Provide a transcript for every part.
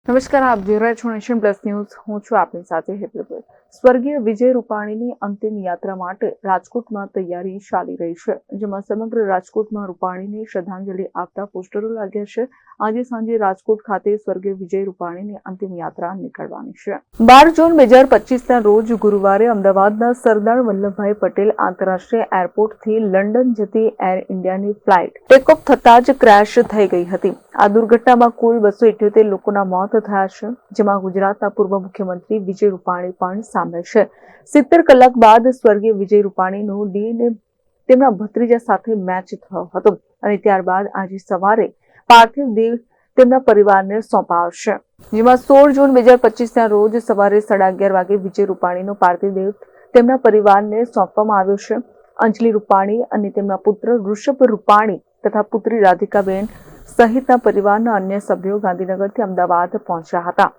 નમસ્કાર, આપ જોઈ રહ્યા છો નેશન પ્લસ ન્યૂઝ. હું છું આપની સાથે હેતલ. સ્વર્ગીય વિજય રૂપાણીની અંતિમ યાત્રા માટે રાજકોટમાં તૈયારી ચાલી રહી છે, જેમાં સમગ્ર રાજકોટમાં રૂપાણીને શ્રદ્ધાંજલિ આપતા પોસ્ટરો લાગ્યા છે. આજે સાંજે રાજકોટ ખાતે સ્વર્ગીય વિજય રૂપાણીની અંતિમ યાત્રા નીકળવાની છે. 12 જૂન 2025ના રોજ ગુરુવારે અમદાવાદના સરદાર વલ્લભભાઈ પટેલ આંતરરાષ્ટ્રીય એરપોર્ટથી લંડન જતી એર ઇન્ડિયાની ફ્લાઇટ ટેકઓફ થતાં જ ક્રેશ થઈ ગઈ હતી. આ દુર્ઘટનામાં કુલ 278 લોકોના મોત થયા છે, જેમાં ગુજરાતના પૂર્વ મુખ્યમંત્રી વિજય રૂપાણી પણ સામેલ છે. 70 કલાક બાદ સ્વર્ગીય વિજય રૂપાણીનું ડીએનએ તેમના ભત્રીજા સાથે મેચ થયો હતો અને ત્યારબાદ આજે સવારે પાર્થિવ દેહ તેમના પરિવારને સોંપાશે, જેમાં 16 જૂન 2025ના રોજ સવારે 11:30 વાગે વિજય રૂપાણીનો પાર્થિવ દેહ તેમના પરિવારને સોંપવામાં આવ્યો છે. અંજલિ રૂપાણી અને તેમના પુત્ર ઋષભ રૂપાણી તથા પુત્રી રાધિકાબેન સહિતના પરિવારના અન્ય સભ્યો ગાંધીનગરથી અમદાવાદ પહોંચ્યા હતા.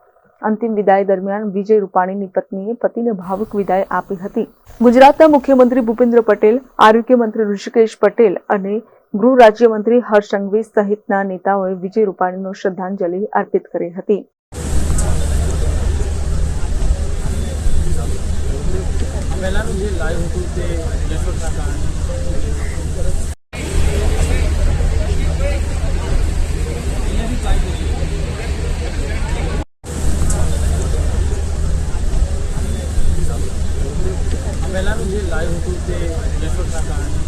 અંતિમ વિદાય દરમિયાન વિજય રૂપાણીની પત્નીએ પતિને ભાવુક વિદાય આપી હતી. ગુજરાતના મુખ્યમંત્રી ભૂપેન્દ્ર પટેલ, આરોગ્ય મંત્રી ઋષિકેશ પટેલ અને ગૃહ રાજ્યમંત્રી હર્ષ સંઘવી સહિતના નેતાઓએ વિજય રૂપાણીનો શ્રદ્ધાંજલિ અર્પિત કરી હતી. પહેલાનું જે લાઈવ હતું તે નેટવર્કના કારણે પહેલાનું જે લાઈવ હતું તે નેટવર્કના કારણે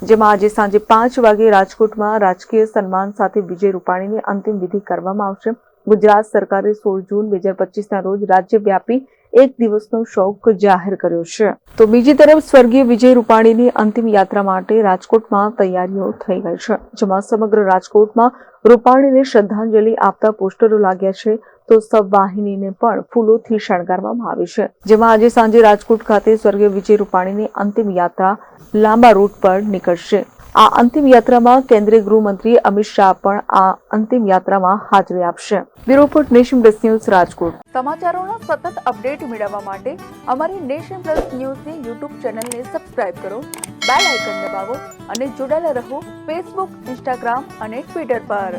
જેમાં આજે સાંજે 5 વાગે રાજકોટમાં રાજકીય સન્માન સાથે વિજય રૂપાણીની અંતિમ વિધિ કરવામાં આવશે. ગુજરાત સરકારે 16 જૂન 2025ના રોજ રાજ્યવ્યાપી એક દિવસનો શોક જાહેર કર્યો છે. તો બીજી તરફ સ્વર્ગીય વિજય રૂપાણીની અંતિમ યાત્રા માટે રાજકોટમાં તૈયારીઓ થઈ ગઈ છે, જેમાં સમગ્ર રાજકોટમાં રૂપાણીને શ્રદ્ધાંજલિ આપતા પોસ્ટરો લાગ્યા છે, તો સબવાહિનીને પણ ફૂલોથી શણગારવામાં આવી છે. જેમાં આજે સાંજે રાજકોટ ખાતે સ્વર્ગીય વિજય રૂપાણીની અંતિમ યાત્રા લાંબા રૂટ પર નીકળશે. આ અંતિમ યાત્રામાં કેન્દ્રીય ગૃહમંત્રી અમિત શાહ પણ આ અંતિમ યાત્રામાં હાજરી આપશે. Bureau report, nation plus news, Rajkot. સમાચારોના સતત અપડેટ મેળવવા માટે અમારી નેશન પ્લસ ન્યૂઝની યુટ્યુબ ચેનલને સબસ્ક્રાઇબ કરો, બેલ આઇકન દબાવો અને જોડાયેલા રહો ફેસબુક, ઇન્સ્ટાગ્રામ અને ટ્વિટર પર.